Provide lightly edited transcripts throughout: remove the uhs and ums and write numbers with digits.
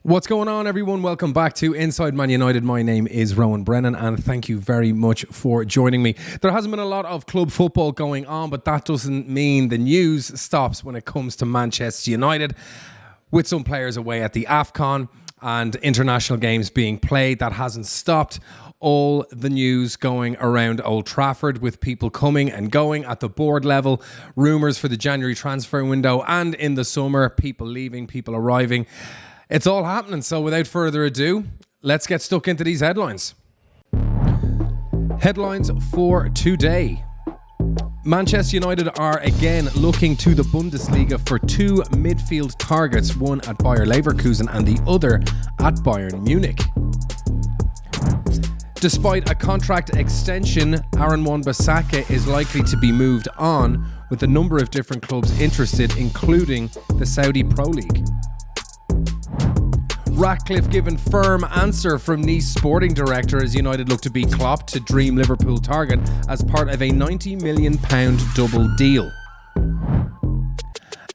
What's going on, everyone? Welcome back to Inside Man United. My name is Rowan Brennan, and thank you very much for joining me. There hasn't been a lot of club football going on, but that doesn't mean the news stops when it comes to Manchester United. With some players away at the Afcon and international games being played, that hasn't stopped all the news going around Old Trafford, with people coming and going at the board level, rumours for the January transfer window, and in the summer, people leaving, people arriving. It's all happening, so without further ado, let's get stuck into these headlines. Headlines for today. Manchester United are again looking to the Bundesliga for two midfield targets, one at Bayer Leverkusen and the other at Bayern Munich. Despite a contract extension, Aaron Wan-Bissaka is likely to be moved on, with a number of different clubs interested, including the Saudi Pro League. Ratcliffe given firm answer from Nice sporting director as United look to beat Klopp to dream Liverpool target as part of a £90 million double deal.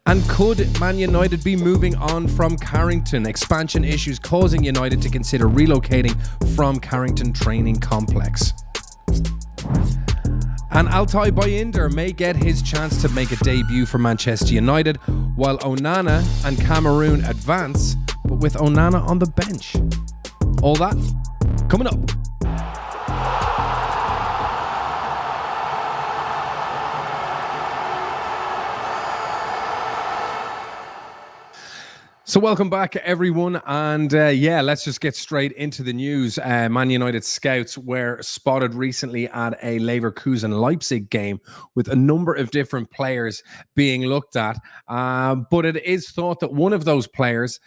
And could Man United be moving on from Carrington? Expansion issues causing United to consider relocating from Carrington training complex. And Altay Bayındır may get his chance to make a debut for Manchester United, while Onana and Cameroon advance, but with Onana on the bench. All that coming up. So welcome back, everyone, and let's just get straight into the news. Man United scouts were spotted recently at a Leverkusen-Leipzig game with a number of different players being looked at, but it is thought that one of those players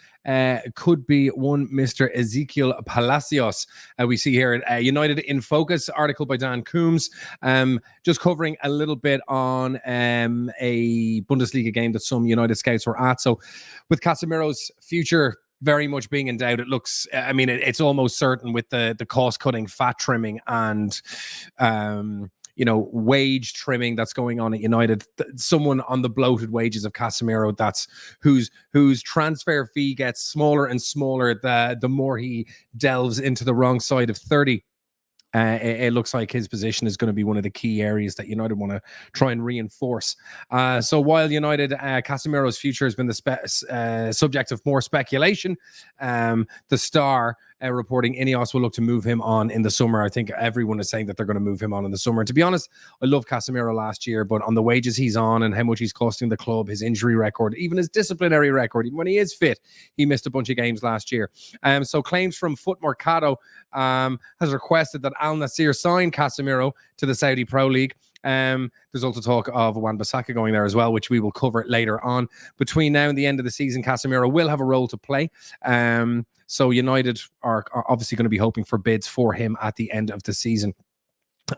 could be one Mr. Ezequiel Palacios. We see here a United in Focus article by Dan Coombs, just covering a little bit on a Bundesliga game that some United scouts were at. So with Casemiro's future very much being in doubt, it looks, it's almost certain with the cost-cutting, fat trimming, and wage trimming that's going on at United. Someone on the bloated wages of Casemiro, that's whose transfer fee gets smaller and smaller the more he delves into the wrong side of 30. It looks like his position is going to be one of the key areas that United want to try and reinforce. So while United, Casemiro's future has been the subject of more speculation, the Star reporting Ineos will look to move him on in the summer. I think everyone is saying that they're going to move him on in the summer. And to be honest, I love Casemiro last year, but on the wages he's on and how much he's costing the club, his injury record, even his disciplinary record, even when he is fit, he missed a bunch of games last year. So claims from Foot Mercado has requested that Al Nassr sign Casemiro to the Saudi Pro League. There's also talk of Wan-Bissaka going there as well, which we will cover later on. Between now and the end of the season, Casemiro will have a role to play. So United are obviously going to be hoping for bids for him at the end of the season.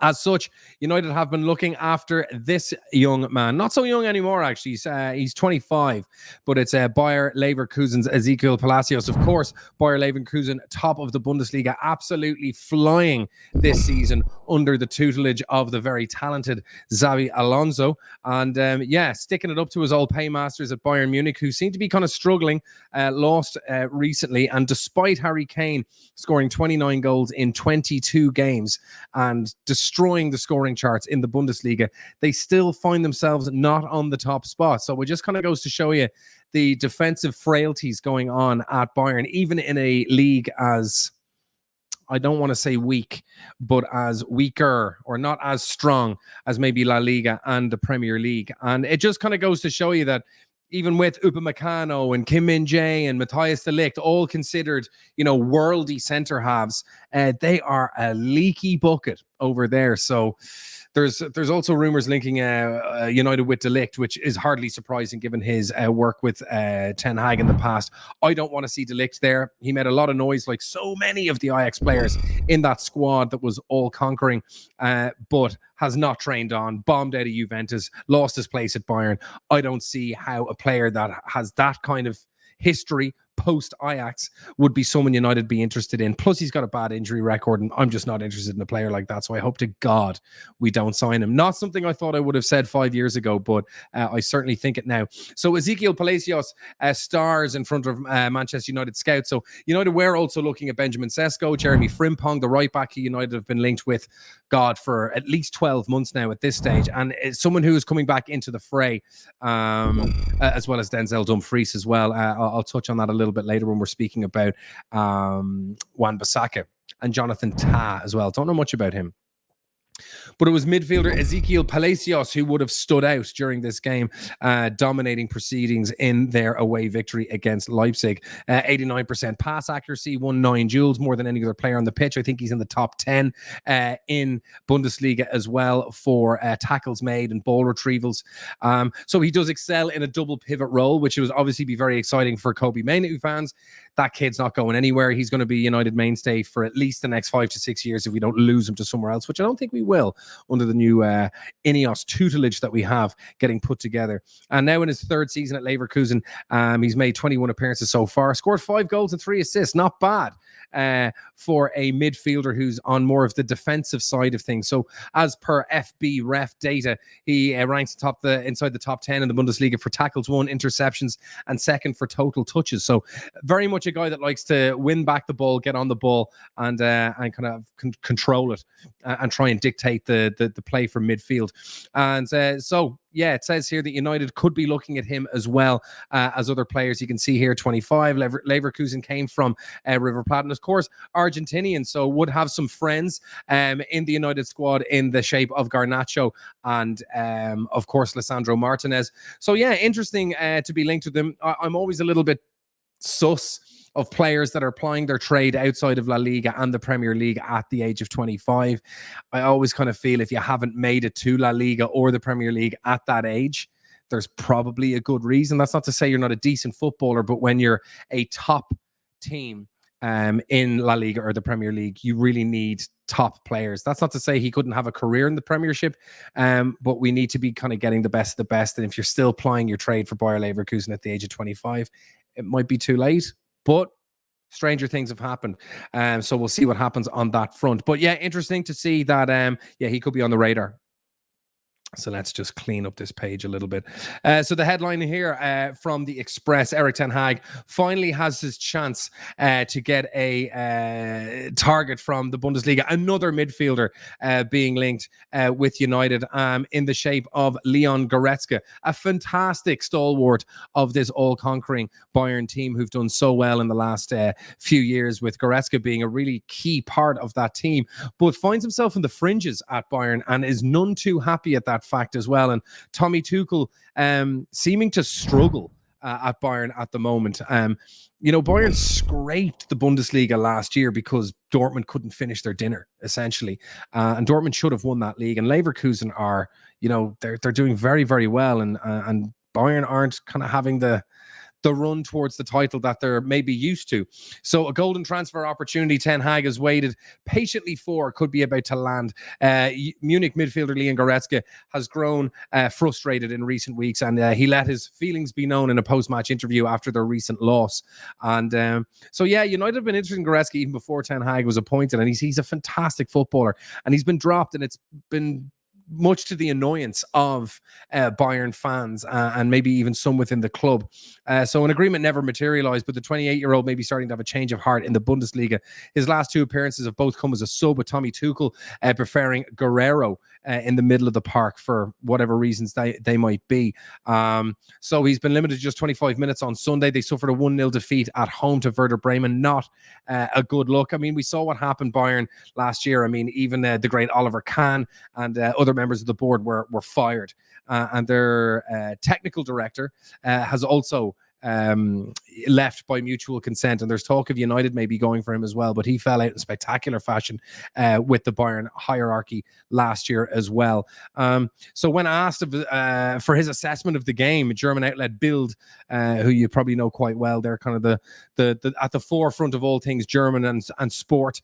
As such, United have been looking after this young man. Not so young anymore, actually. He's 25, but it's Bayer Leverkusen's Ezequiel Palacios. Of course, Bayer Leverkusen, top of the Bundesliga, absolutely flying this season under the tutelage of the very talented Xabi Alonso. And sticking it up to his old paymasters at Bayern Munich, who seem to be kind of struggling, lost recently. And despite Harry Kane scoring 29 goals in 22 games and destroying the scoring charts in the Bundesliga, they still find themselves not on the top spot. So it just kind of goes to show you the defensive frailties going on at Bayern, even in a league as, I don't want to say weak, but as weaker or not as strong as maybe La Liga and the Premier League. And it just kind of goes to show you that even with Upamecano and Kim Min-jae and Matthias de Ligt, all considered, worldy centre halves, they are a leaky bucket over there. So there's also rumours linking United with de Ligt, which is hardly surprising given his work with Ten Hag in the past. I don't want to see de Ligt there. He made a lot of noise, like so many of the Ajax players in that squad that was all conquering, but has not trained on, bombed out of Juventus, lost his place at Bayern. I don't see how a player that has that kind of history, post Ajax would be someone United be interested in. Plus, he's got a bad injury record, and I'm just not interested in a player like that. So I hope to God we don't sign him. Not something I thought I would have said 5 years ago, but I certainly think it now. So Ezequiel Palacios stars in front of Manchester United scouts. So United were also looking at Benjamin Sesko, Jeremy Frimpong, the right back who United have been linked with, God, for at least 12 months now at this stage. And it's someone who is coming back into the fray, as well as Denzel Dumfries as well. I'll touch on that a little bit later when we're speaking about Wan-Bissaka and Jonathan Tah as well. Don't know much about him. But it was midfielder Ezequiel Palacios who would have stood out during this game, dominating proceedings in their away victory against Leipzig. 89% pass accuracy, won 9 duels, more than any other player on the pitch. I think he's in the top 10 in Bundesliga as well for tackles made and ball retrievals. So he does excel in a double pivot role, which would obviously be very exciting for Kobe Mainoo fans. That kid's not going anywhere. He's going to be United mainstay for at least the next 5 to 6 years if we don't lose him to somewhere else, which I don't think we will under the new Ineos tutelage that we have getting put together. And now in his 3rd season at Leverkusen, he's made 21 appearances so far, scored 5 goals and 3 assists. Not bad for a midfielder who's on more of the defensive side of things. So as per FB ref data, he ranks inside the top 10 in the Bundesliga for tackles won, interceptions, and 2nd for total touches. So very much a guy that likes to win back the ball, get on the ball, and kind of control it and try and dictate the play from midfield. And so yeah, it says here that United could be looking at him as well as other players. You can see here 25. Leverkusen came from River Plate, and of course Argentinian, so would have some friends in the United squad in the shape of Garnacho and of course Lisandro Martinez. So yeah, interesting to be linked with them. I'm always a little bit sus of players that are plying their trade outside of La Liga and the Premier League at the age of 25. I always kind of feel if you haven't made it to La Liga or the Premier League at that age, there's probably a good reason. That's not to say you're not a decent footballer, but when you're a top team in La Liga or the Premier League, you really need top players. That's not to say he couldn't have a career in the Premiership, but we need to be kind of getting the best of the best. And if you're still plying your trade for Bayer Leverkusen at the age of 25, it might be too late. But stranger things have happened. So we'll see what happens on that front. But yeah, interesting to see that, he could be on the radar. So let's just clean up this page a little bit. So the headline here from the Express, Erik ten Hag finally has his chance to get a target from the Bundesliga. Another midfielder being linked with United in the shape of Leon Goretzka, a fantastic stalwart of this all-conquering Bayern team who've done so well in the last few years, with Goretzka being a really key part of that team, but finds himself in the fringes at Bayern and is none too happy at that fact as well. And Tommy Tuchel seeming to struggle at Bayern at the moment. Bayern scraped the Bundesliga last year because Dortmund couldn't finish their dinner, essentially. And Dortmund should have won that league. And Leverkusen are, they're doing very, very well. And Bayern aren't kind of having the run towards the title that they're maybe used to. So a golden transfer opportunity Ten Hag has waited patiently for could be about to land. Munich midfielder Leon Goretzka has grown frustrated in recent weeks, and he let his feelings be known in a post-match interview after their recent loss. And so yeah, United have been interested in Goretzka even before Ten Hag was appointed, and he's a fantastic footballer, and he's been dropped, and it's been much to the annoyance of Bayern fans and maybe even some within the club. So an agreement never materialized, but the 28-year-old may be starting to have a change of heart in the Bundesliga. His last 2 appearances have both come as a sub, with Tommy Tuchel preferring Guerrero in the middle of the park for whatever reasons they might be. So he's been limited to just 25 minutes on Sunday. They suffered a 1-0 defeat at home to Werder Bremen. Not a good look. I mean, we saw what happened Bayern last year. I mean, even the great Oliver Kahn and other members of the board were fired, and their technical director has also left by mutual consent, and there's talk of United maybe going for him as well, but he fell out in spectacular fashion with the Bayern hierarchy last year as well. So when asked for his assessment of the game, German outlet Bild, who you probably know quite well, they're kind of the at the forefront of all things German and sport.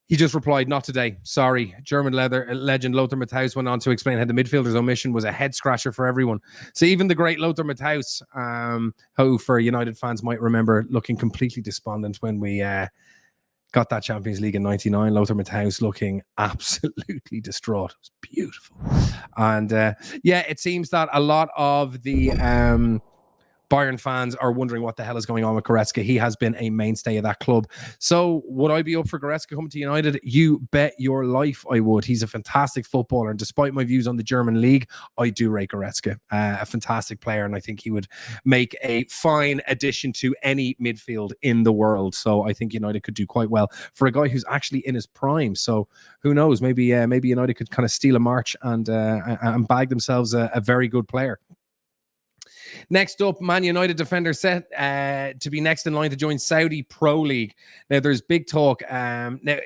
He just replied, "Not today. Sorry." German legend Lothar Matthäus went on to explain how the midfielder's omission was a head scratcher for everyone. So even the great Lothar Matthäus, who for United fans might remember looking completely despondent when we got that Champions League in '99, Lothar Matthäus looking absolutely distraught. It was beautiful. And yeah, it seems that a lot of the Bayern fans are wondering what the hell is going on with Goretzka. He has been a mainstay of that club. So would I be up for Goretzka coming to United? You bet your life I would. He's a fantastic footballer. And despite my views on the German league, I do rate Goretzka. A fantastic player. And I think he would make a fine addition to any midfield in the world. So I think United could do quite well for a guy who's actually in his prime. So who knows? Maybe United could kind of steal a march and bag themselves a very good player. Next up, Man United defender set to be next in line to join Saudi Pro League. Now, there's big talk. Now,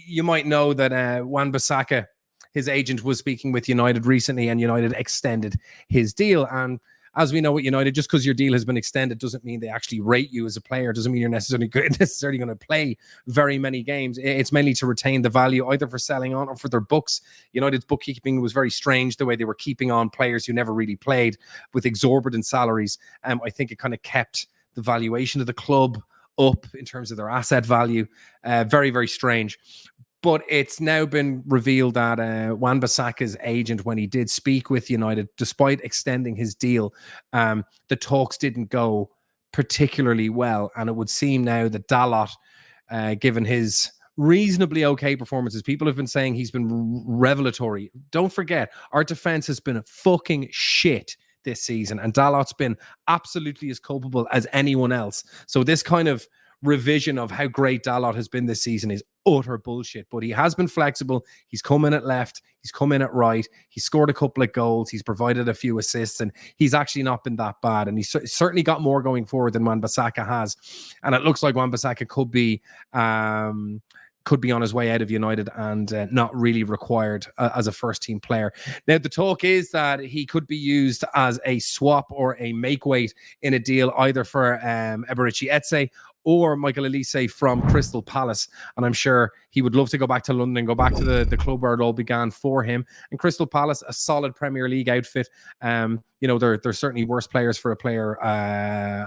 you might know that Wan-Bissaka, his agent, was speaking with United recently, and United extended his deal. And as we know with United, just because your deal has been extended doesn't mean they actually rate you as a player. Doesn't mean you're necessarily going to play very many games. It's mainly to retain the value, either for selling on or for their books. United's bookkeeping was very strange, the way they were keeping on players who never really played with exorbitant salaries. I think it kind of kept the valuation of the club up in terms of their asset value. Very, very strange. But it's now been revealed that Wan-Bissaka's agent, when he did speak with United, despite extending his deal, the talks didn't go particularly well. And it would seem now that Dalot, given his reasonably okay performances, people have been saying he's been revelatory. Don't forget, our defense has been fucking shit this season, and Dalot's been absolutely as culpable as anyone else. So this kind of revision of how great Dalot has been this season is utter bullshit. But he has been flexible. He's come in at left. He's come in at right. He's scored a couple of goals. He's provided a few assists, and he's actually not been that bad. And he's certainly got more going forward than Wan-Bissaka has. And it looks like Wan-Bissaka could be on his way out of United and not really required as a first-team player. Now, the talk is that he could be used as a swap or a make-weight in a deal, either for Eberechi Eze or Michael Olise from Crystal Palace. And I'm sure he would love to go back to London, go back to the club where it all began for him. And Crystal Palace, a solid Premier League outfit. There's certainly worse players for a player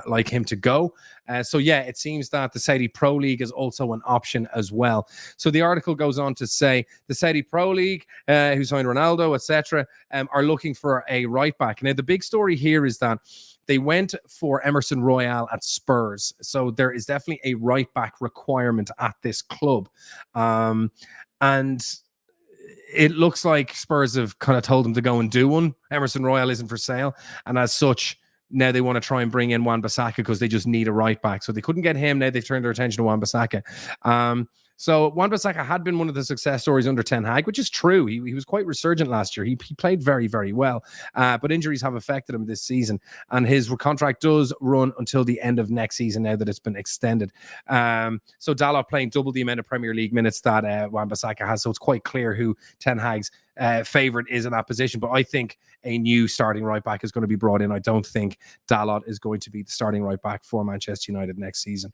like him to go. So yeah, it seems that the Saudi Pro League is also an option as well. So the article goes on to say the Saudi Pro League, who signed Ronaldo, etc., are looking for a right back. Now, the big story here is that they went for Emerson Royal at Spurs. So there is definitely a right back requirement at this club. And it looks like Spurs have kind of told him to go and do one. Emerson Royal isn't for sale. And as such, now they want to try and bring in Wan-Bissaka because they just need a right back. So they couldn't get him. Now they've turned their attention to Wan-Bissaka. So Wan-Bissaka had been one of the success stories under Ten Hag, which is true. He was quite resurgent last year. He played very, very well. But injuries have affected him this season. And his contract does run until the end of next season now that it's been extended. So Dalot playing double the amount of Premier League minutes that Wan-Bissaka has. So it's quite clear who Ten Hag's favorite is in that position. But I think a new starting right back is going to be brought in. I don't think Dalot is going to be the starting right back for Manchester United next season.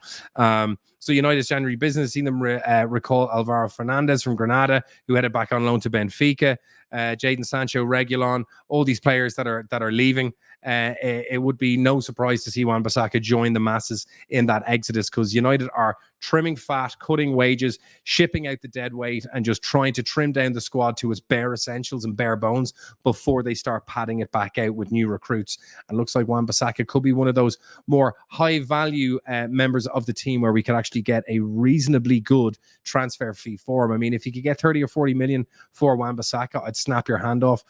So United's January business seen them recall Alvaro Fernandez from Granada, who headed back on loan to Benfica. Jadon Sancho, Reguilon, all these players that are leaving. It would be no surprise to see Wan-Bissaka join the masses in that exodus, because United are trimming fat, cutting wages, shipping out the dead weight, and just trying to trim down the squad to its bare essentials and bare bones before they start padding it back out with new recruits. And looks like Wan-Bissaka could be one of those more high-value members of the team where we could actually get a reasonably good transfer fee for him. I mean, if you could get 30 or 40 million for Wan-Bissaka, I'd snap your hand off.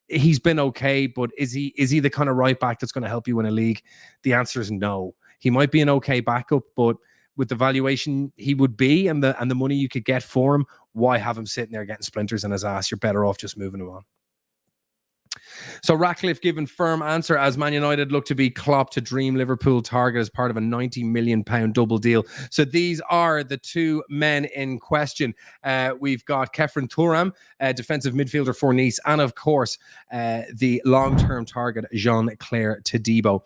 He's been okay, but is he the kind of right back that's going to help you win a league? The answer is no. He might be an okay backup, but with the valuation he would be and the money you could get for him, why have him sitting there getting splinters in his ass? You're better off just moving him on. So Ratcliffe given firm answer as Man United look to be Klopp to dream Liverpool target as part of a £90 million double deal. So these are the two men in question. We've got Kefren Thuram, defensive midfielder for Nice, and of course, the long-term target, Jean-Claire Todibo.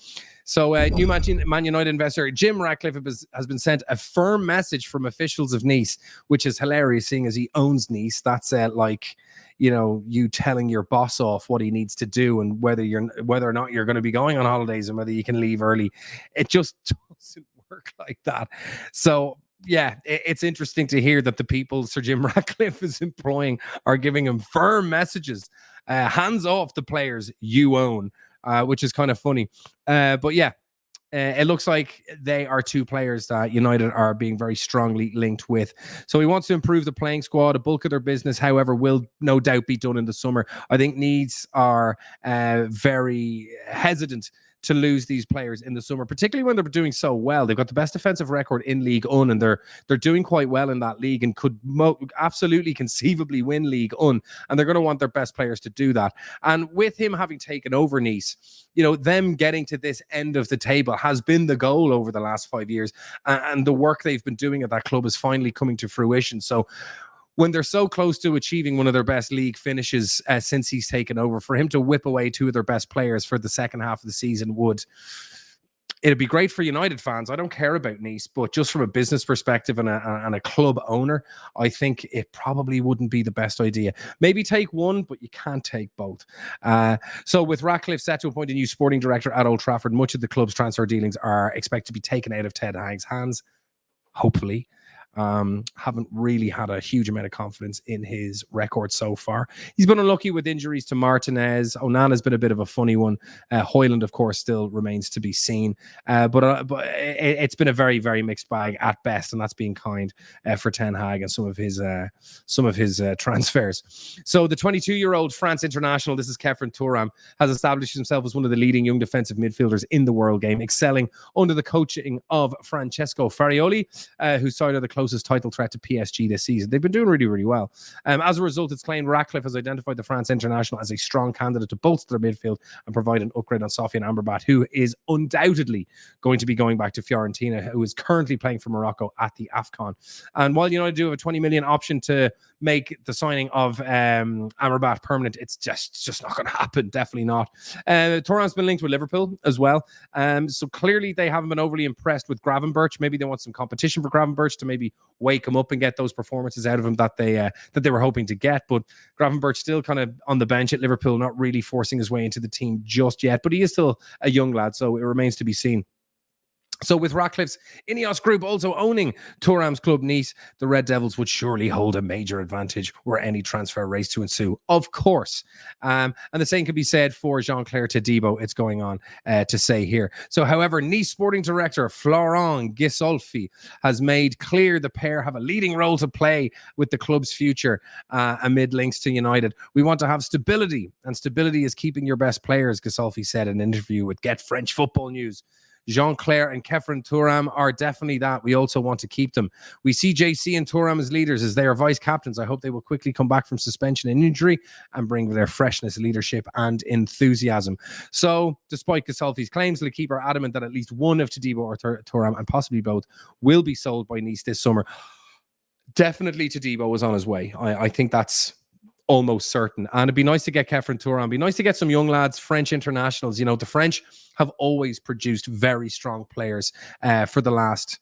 So new Man United investor Jim Ratcliffe has been sent a firm message from officials of Nice, which is hilarious seeing as he owns Nice. That's like, you know, you telling your boss off what he needs to do and whether or not you're going to be going on holidays and whether you can leave early. It just doesn't work like that. So yeah, it's interesting to hear that the people Sir Jim Ratcliffe is employing are giving him firm messages. Hands off the players you own, which is kind of funny. But yeah, it looks like they are two players that United are being very strongly linked with. So he wants to improve the playing squad. A bulk of their business, however, will no doubt be done in the summer. I think Leeds are very hesitant to lose these players in the summer, particularly when they're doing so well. They've got the best defensive record in League One, and they're doing quite well in that league and could absolutely conceivably win League One, and they're going to want their best players to do that. And with him having taken over Nice, you know, them getting to this end of the table has been the goal over the last 5 years, and the work they've been doing at that club is finally coming to fruition. So when they're so close to achieving one of their best league finishes since he's taken over, for him to whip away two of their best players for the second half of the season it'd be great for United fans. I don't care about Nice, but just from a business perspective and a club owner, I think it probably wouldn't be the best idea. Maybe take one, but you can't take both. So with Ratcliffe set to appoint a new sporting director at Old Trafford, much of the club's transfer dealings are expected to be taken out of Ten Hag's hands, hopefully. Haven't really had a huge amount of confidence in his record so far. He's been unlucky with injuries to Martinez. Onana'S been a bit of a funny one. Højlund, of course, still remains to be seen. But it's been a very, very mixed bag at best, and that's being kind for Ten Hag and some of his transfers. So the 22-year-old France international, this is Kefren Thuram, has established himself as one of the leading young defensive midfielders in the world game, excelling under the coaching of Francesco Farioli, whose side are the closest title threat to PSG this season. They've been doing really, really well. As a result, it's claimed Ratcliffe has identified the France international as a strong candidate to bolster their midfield and provide an upgrade on Sofiane Amrabat, who is undoubtedly going to be going back to Fiorentina, who is currently playing for Morocco at the Afcon. And while United do have a 20 million option to make the signing of Amrabat permanent, it's just not going to happen. Definitely not. Thuram's been linked with Liverpool as well. So clearly they haven't been overly impressed with Gravenberch. Maybe they want some competition for Gravenberch to maybe wake him up and get those performances out of him that they were hoping to get. But Gravenberch still kind of on the bench at Liverpool, not really forcing his way into the team just yet. But he is still a young lad, so it remains to be seen. So with Ratcliffe's Ineos Group also owning Thuram's club Nice, the Red Devils would surely hold a major advantage were any transfer race to ensue, of course. And the same can be said for Jean-Claire Todibo, it's going on to say here. So however, Nice sporting director Florent Gisolfi has made clear the pair have a leading role to play with the club's future amid links to United. We want to have stability, and stability is keeping your best players, Gisolfi said in an interview with Get French Football News. Jean-Claire and Kefren Thuram are definitely that. We also want to keep them. We see JC and Thuram as leaders, as they are vice captains. I hope they will quickly come back from suspension and injury and bring their freshness, leadership, and enthusiasm. So, despite Gisolfi's claims, the keeper adamant that at least one of Todibo or Thuram, and possibly both, will be sold by Nice this summer. Definitely Todibo was on his way. I think that's almost certain. And it'd be nice to get Kefren Thuram. It'd be nice to get some young lads, French internationals. You know, the French have always produced very strong players for the last,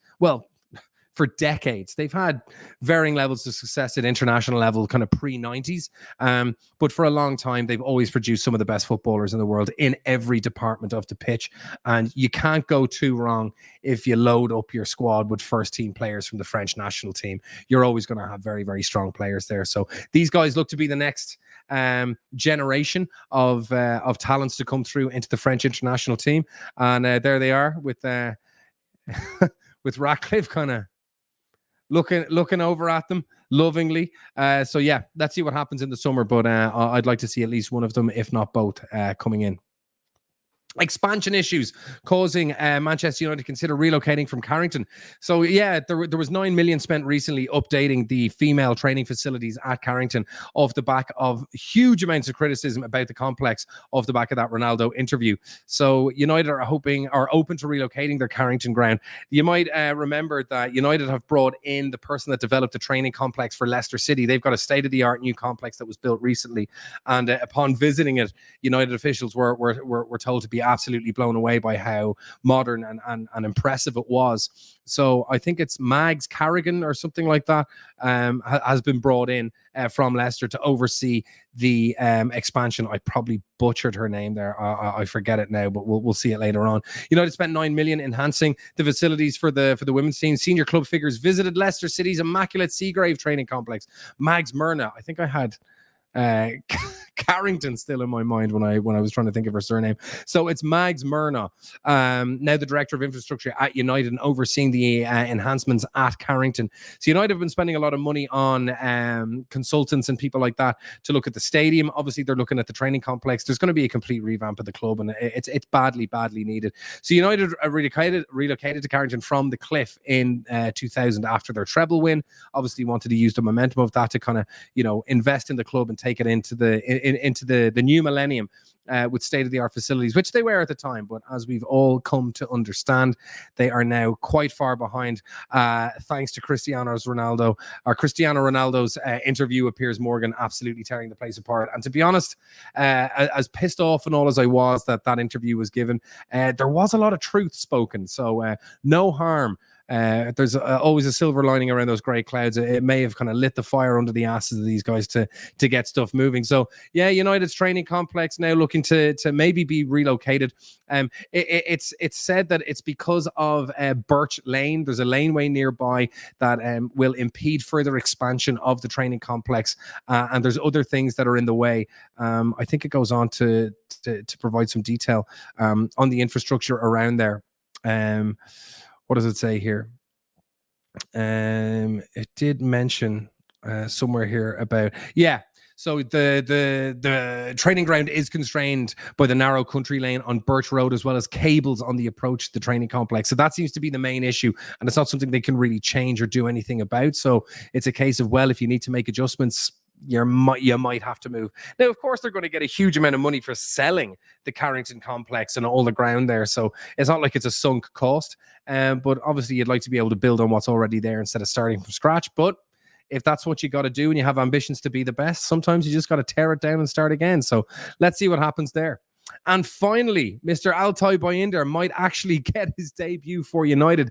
for decades. They've had varying levels of success at international level, kind of pre-90s. But for a long time, they've always produced some of the best footballers in the world in every department of the pitch. And you can't go too wrong if you load up your squad with first-team players from the French national team. You're always going to have very, very strong players there. So these guys look to be the next generation of talents to come through into the French international team. And there they are with with Ratcliffe kind of looking over at them lovingly. So yeah, let's see what happens in the summer. But I'd like to see at least one of them, if not both, coming in. Expansion issues causing Manchester United to consider relocating from Carrington. So yeah, there was 9 million spent recently updating the female training facilities at Carrington off the back of huge amounts of criticism about the complex off the back of that Ronaldo interview. So United are open to relocating their Carrington ground. You might remember that United have brought in the person that developed the training complex for Leicester City. They've got a state-of-the-art new complex that was built recently, and upon visiting it, United officials were told to be absolutely blown away by how modern and impressive it was. So I think it's Mags Carrigan or something like that has been brought in from Leicester to oversee the expansion. I probably butchered her name there. I forget it now, but we'll see it later on. United spent 9 million enhancing the facilities for the women's team. Senior club figures visited Leicester City's immaculate Seagrave training complex. Mags Myrna, I think I had Carrington still in my mind when I was trying to think of her surname. So it's Mags Myrna, now the director of infrastructure at United and overseeing the enhancements at Carrington. So United have been spending a lot of money on consultants and people like that to look at the stadium. Obviously, they're looking at the training complex. There's going to be a complete revamp of the club, and it's badly needed. So United relocated to Carrington from the Cliff in 2000 after their treble win. Obviously, wanted to use the momentum of that to kind of invest in the club and take it into the new millennium with state-of-the-art facilities, which they were at the time. But as we've all come to understand, they are now quite far behind, thanks to Cristiano Ronaldo's interview with Piers Morgan absolutely tearing the place apart. And to be honest, as pissed off and all as I was that interview was given, there was a lot of truth spoken. So no harm. There's always a silver lining around those grey clouds. It may have kind of lit the fire under the asses of these guys to get stuff moving. So yeah, United's training complex now looking to maybe be relocated. It's said that it's because of Birch Lane. There's a laneway nearby that will impede further expansion of the training complex, and there's other things that are in the way. I think it goes on to provide some detail on the infrastructure around there. What does it say here? It did mention somewhere here about, yeah. So the training ground is constrained by the narrow country lane on Birch Road, as well as cables on the approach to the training complex. So that seems to be the main issue, and it's not something they can really change or do anything about. So it's a case of, well, if you need to make adjustments, you might have to move. Now, of course, they're going to get a huge amount of money for selling the Carrington complex and all the ground there. So it's not like it's a sunk cost. But obviously, you'd like to be able to build on what's already there instead of starting from scratch. But if that's what you got to do and you have ambitions to be the best, sometimes you just got to tear it down and start again. So let's see what happens there. And finally, Mr. Altay Bayındır might actually get his debut for United.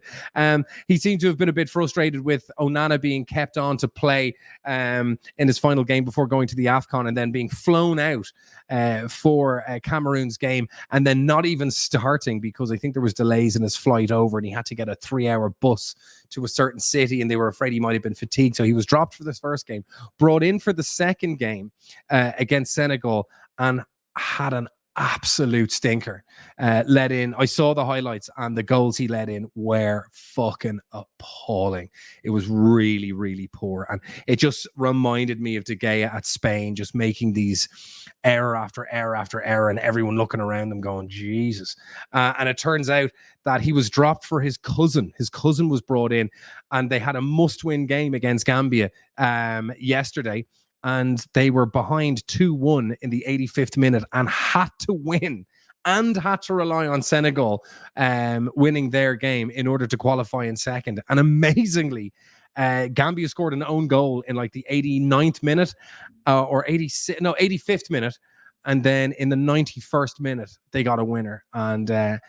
He seemed to have been a bit frustrated with Onana being kept on to play in his final game before going to the Afcon, and then being flown out for Cameroon's game, and then not even starting because I think there was delays in his flight over, and he had to get a 3-hour bus to a certain city, and they were afraid he might have been fatigued. So he was dropped for this first game, brought in for the second game against Senegal, and had an absolute stinker. Let in, I saw the highlights, and the goals he let in were fucking appalling. It was really, really poor, and it just reminded me of De Gea at Spain, just making these error after error after error, and everyone looking around them going, Jesus. And it turns out that he was dropped for his cousin. His cousin was brought in, and they had a must-win game against Gambia yesterday. And they were behind 2-1 in the 85th minute and had to win and had to rely on Senegal winning their game in order to qualify in second. And amazingly, Gambia scored an own goal in like the 89th minute or 85th minute. And then in the 91st minute, they got a winner. And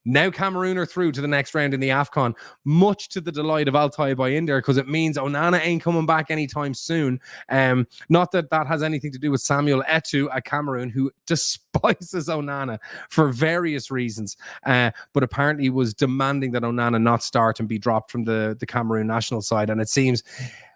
now Cameroon are through to the next round in the Afcon, much to the delight of Altay Bayındır, because it means Onana ain't coming back anytime soon. Not that that has anything to do with Samuel Eto'o at Cameroon, who despises Onana for various reasons, but apparently was demanding that Onana not start and be dropped from the Cameroon national side. And it seems,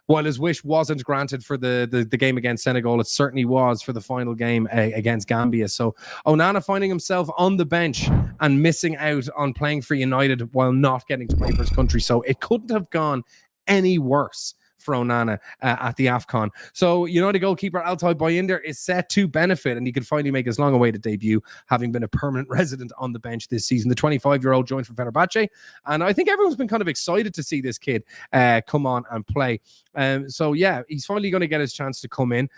while his wish wasn't granted for the game against Senegal, it certainly was for the final game against Gambia. So Onana finding himself on the bench and missing out on playing for United while not getting to play for his country. So it couldn't have gone any worse for Onana at the Afcon. So United goalkeeper Altay Bayındır is set to benefit, and he could finally make his long-awaited debut, having been a permanent resident on the bench this season. The 25-year-old joined from Fenerbahce, and I think everyone's been kind of excited to see this kid come on and play. So yeah, he's finally going to get his chance to come in.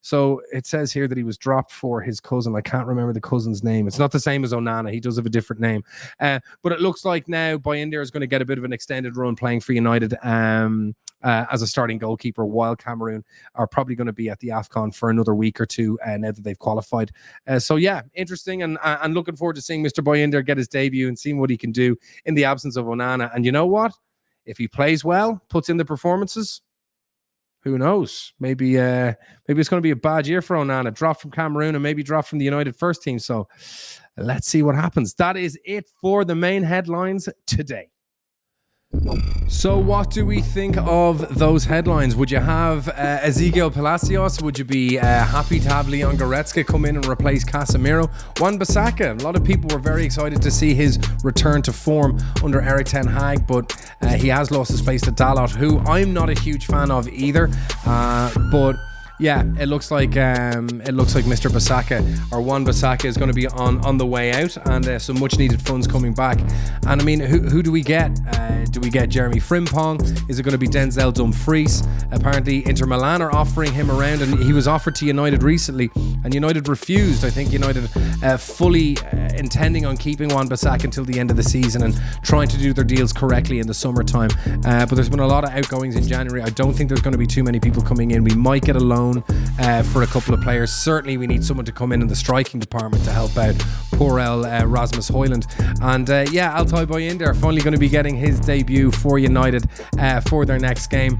So it says here that he was dropped for his cousin. I can't remember the cousin's name. It's not the same as Onana. He does have a different name. But it looks like now Bayındır is going to get a bit of an extended run playing for United as a starting goalkeeper, while Cameroon are probably going to be at the Afcon for another week or two now that they've qualified. So yeah, interesting, and looking forward to seeing Mr. Bayındır get his debut and seeing what he can do in the absence of Onana. And you know what? If he plays well, puts in the performances, who knows? Maybe it's going to be a bad year for Onana. Drop from Cameroon and maybe drop from the United first team. So let's see what happens. That is it for the main headlines today. So what do we think of those headlines? Would you have Ezequiel Palacios? Would you be happy to have Leon Goretzka come in and replace Casemiro? Wan-Bissaka, a lot of people were very excited to see his return to form under Erik ten Hag, but he has lost his place to Dalot, who I'm not a huge fan of either, but yeah, it looks like Mr. Bissaka, or Wan-Bissaka, is going to be on the way out, and some much needed funds coming back. And I mean, who do we get? Do we get Jeremy Frimpong? Is it going to be Denzel Dumfries? Apparently Inter Milan are offering him around, and he was offered to United recently, and United refused. I think United fully intending on keeping Wan-Bissaka until the end of the season and trying to do their deals correctly in the summertime. But there's been a lot of outgoings in January. I don't think there's going to be too many people coming in. We might get a loan for a couple of players. Certainly we need someone to come in the striking department to help out poor Rasmus Højlund. And yeah, Altay Bayındır are finally going to be getting his debut for United for their next game.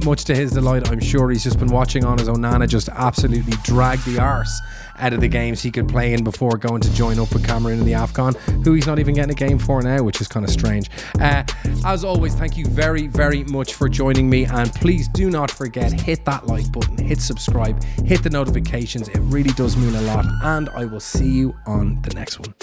Much to his delight, I'm sure. He's just been watching on as Onana just absolutely dragged the arse out of the games he could play in before going to join up with Cameroon in the Afcon, who he's not even getting a game for now, which is kind of strange. As always, thank you very, very much for joining me, and please do not forget, hit that like button, hit subscribe, hit the notifications. It really does mean a lot, and I will see you on the next one.